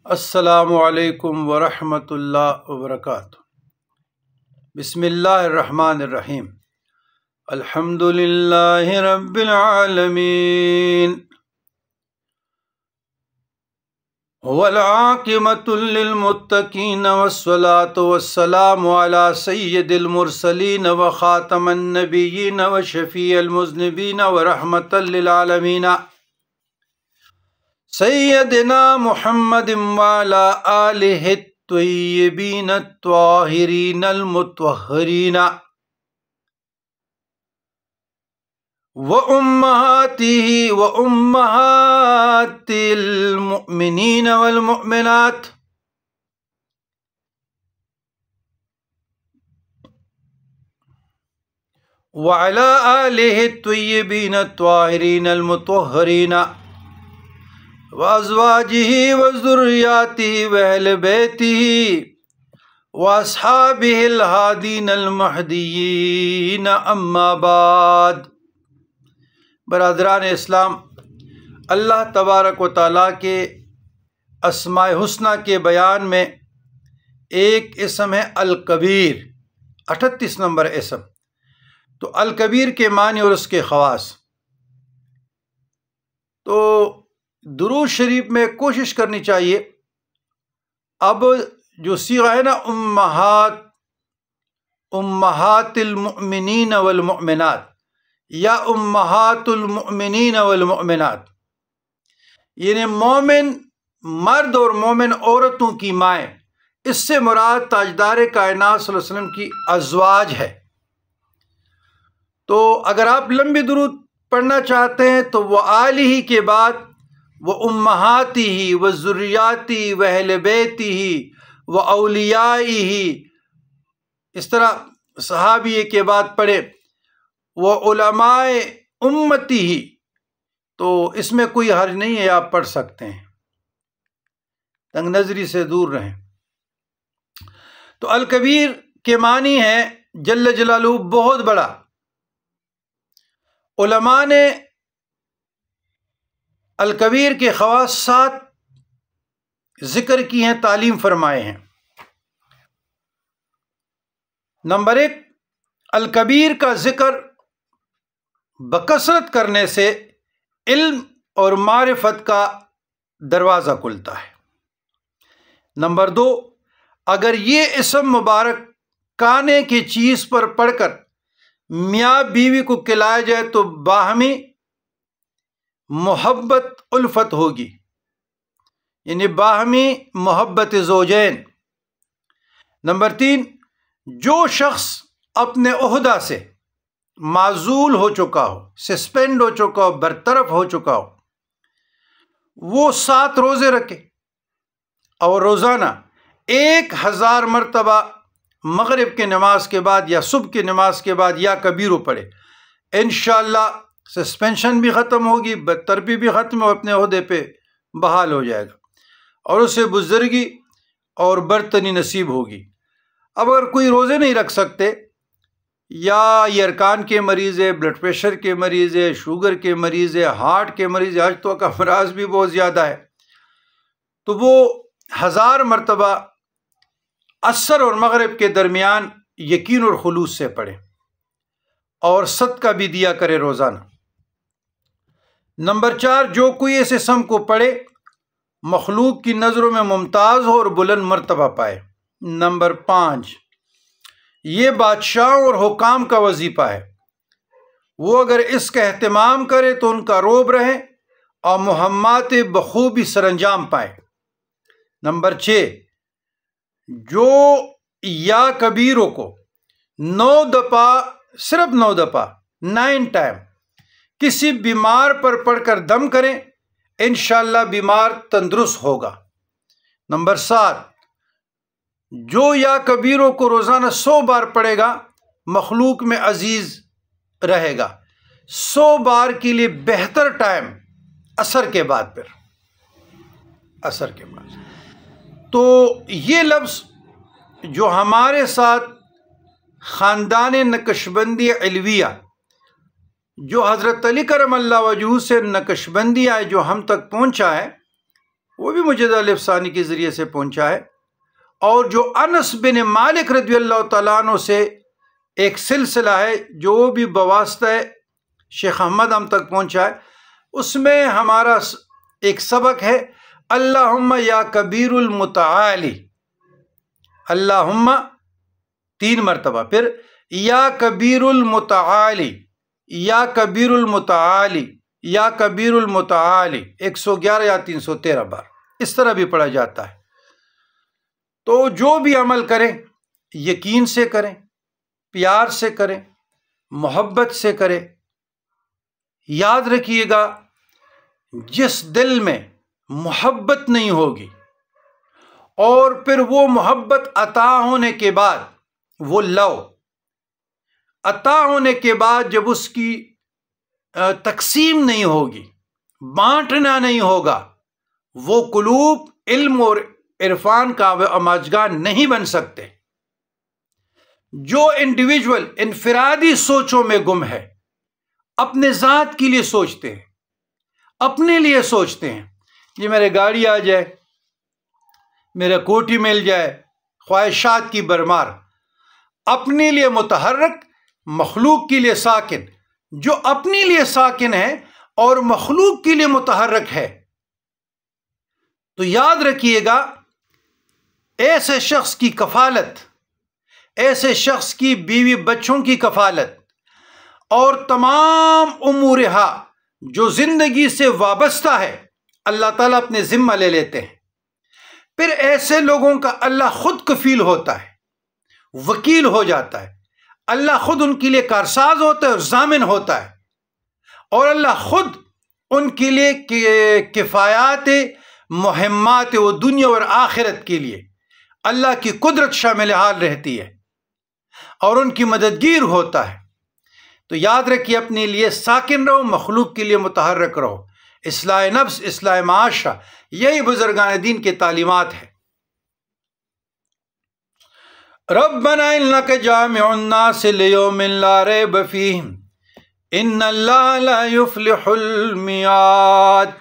السلام علیکم ورحمۃ اللہ وبرکاتہ۔ بسم اللہ الرحمن الرحیم۔ الحمد للہ رب العالمین والعاقبۃ للمتقین والصلاة والسلام علی سید المرسلین وخاتم النبیین وشفیع المذنبین ورحمۃ للعالمین سیدنا محمد وعلی آلہ الطیبین الطاہرین المطہرین وأمہاتہ وأمہات المؤمنین والمؤمنات وعلی آلہ الطیبین الطاہرین المطہرین وازواجہ وذریاتہ واہل بیتہ واصحابہ الہادین المہدیین اما بعد۔ برادران اسلام، اللہ تبارک و تعالیٰ کے اسماء حسنہ کے بیان میں ایک اسم ہے الکبیر، 38 نمبر اسم۔ تو الکبیر کے معنی اور اس کے خواص، تو درود شریف میں کوشش کرنی چاہیے۔ اب جو صیغہ ہے نا امہات المؤمنین والمؤمنات یا امہات المؤمنین والمؤمنات، یعنی مومن مرد اور مومن عورتوں کی مائیں، اس سے مراد تاجدار کائنات صلی اللہ علیہ وسلم کی ازواج ہے۔ تو اگر آپ لمبی درود پڑھنا چاہتے ہیں تو وہ آلہ کے بعد وہ امہاتہ و ذریاتہ و اہل بیتہ و اولیائہ، اس طرح صحابی کے بعد پڑھے وہ علماء امتہ، تو اس میں کوئی حرج نہیں ہے، آپ پڑھ سکتے ہیں، تنگ نظری سے دور رہیں۔ تو الکبیر کے معنی ہے جل جلالہ بہت بڑا۔ علماء نے الکبیر کے خواص 7 ذکر کی ہیں، تعلیم فرمائے ہیں۔ نمبر 1، الکبیر کا ذکر بکثرت کرنے سے علم اور معرفت کا دروازہ کھلتا ہے۔ نمبر 2، اگر یہ اسم مبارک کانے کی چیز پر پڑھ کر میاں بیوی کو کھلایا جائے تو باہمی محبت الفت ہوگی، یعنی باہمی محبت زوجین۔ نمبر 3، جو شخص اپنے عہدہ سے معزول ہو چکا ہو، سسپینڈ ہو چکا ہو، برطرف ہو چکا ہو، وہ 7 روزے رکھے اور روزانہ 1000 مرتبہ مغرب کی نماز کے بعد یا صبح کی نماز کے بعد یا کبیرو پڑھے، انشاءاللہ سسپینشن بھی ختم ہوگی، بدتربی بھی ختم ہو، اپنے عہدے پہ بحال ہو جائے گا اور اسے بزرگی اور برتری نصیب ہوگی۔ اب اگر کوئی روزے نہیں رکھ سکتے، یا یرکان کے مریض ہے، بلڈ پریشر کے مریض ہے، شوگر کے مریض ہے، ہارٹ کے مریض ہے، آج تو کا امراض بھی بہت زیادہ ہے، تو وہ 1000 مرتبہ عصر اور مغرب کے درمیان یقین اور خلوص سے پڑھے اور صدقہ بھی دیا کرے روزانہ۔ نمبر 4، جو کوئی اس اسم کو پڑھے مخلوق کی نظروں میں ممتاز ہو اور بلند مرتبہ پائے۔ نمبر 5، یہ بادشاہوں اور حکام کا وظیفہ ہے، وہ اگر اس کا اہتمام کرے تو ان کا روب رہے اور مہمات بخوبی سر انجام پائے۔ نمبر 6، جو یا کبیروں کو 9 دفعہ، صرف 9 دفعہ 9 ٹائم کسی بیمار پر پڑھ کر دم کریں، انشاءاللہ بیمار تندرست ہوگا۔ نمبر 7، جو یا کبیروں کو روزانہ 100 بار پڑھے گا مخلوق میں عزیز رہے گا۔ 100 بار کے لیے بہتر ٹائم عصر کے بعد، پھر عصر کے بعد۔ تو یہ لفظ جو ہمارے ساتھ خاندان نقشبندی علویہ جو حضرت علی کرم اللہ وجہہ سے نقش بندی ہے جو ہم تک پہنچا ہے، وہ بھی مجد الف ثانی کے ذریعے سے پہنچا ہے، اور جو انس بن مالک رضی اللہ تعالیٰ عنہ سے ایک سلسلہ ہے جو بھی بواسطہ شیخ احمد ہم تک پہنچا ہے، اس میں ہمارا ایک سبق ہے اللہم یا کبیر المتعالی، اللہم 3 مرتبہ، پھر یا کبیر المتعالی، یا کبیر المتعالی، یا کبیر المتعالی، 111 یا 313 بار اس طرح بھی پڑھا جاتا ہے۔ تو جو بھی عمل کریں یقین سے کریں، پیار سے کریں، محبت سے کریں۔ یاد رکھیے گا جس دل میں محبت نہیں ہوگی اور پھر وہ محبت عطا ہونے کے بعد، وہ لو عطا ہونے کے بعد جب اس کی تقسیم نہیں ہوگی، بانٹنا نہیں ہوگا، وہ قلوب علم اور عرفان کا آماجگاہ نہیں بن سکتے۔ جو انڈیویجول انفرادی سوچوں میں گم ہے، اپنے ذات کے لیے سوچتے ہیں، اپنے لیے سوچتے ہیں، یہ میرے گاڑی آ جائے، میرا کوٹھی مل جائے، خواہشات کی برمار، اپنے لیے متحرک، مخلوق کے لیے ساکن۔ جو اپنے لیے ساکن ہے اور مخلوق کے لیے متحرک ہے، تو یاد رکھیے گا ایسے شخص کی کفالت، ایسے شخص کی بیوی بچوں کی کفالت اور تمام امورہا جو زندگی سے وابستہ ہے، اللہ تعالیٰ اپنے ذمہ لے لیتے ہیں۔ پھر ایسے لوگوں کا اللہ خود کفیل ہوتا ہے، وکیل ہو جاتا ہے، اللہ خود ان کے لیے کارساز ہوتا ہے اور ضامن ہوتا ہے، اور اللہ خود ان کے لیے کفایات مہمات و دنیا اور آخرت کے لیے اللہ کی قدرت شامل حال رہتی ہے اور ان کی مددگیر ہوتا ہے۔ تو یاد رکھیے اپنے لیے ساکن رہو، مخلوق کے لیے متحرک رہو۔ اصلاح نفس، اصلاح معاشرہ، یہی بزرگان دین کی تعلیمات ہے۔ ربنا انک جامع الناس لیوم لا ریب فیہ ان اللہ لا یفلح المیعاد۔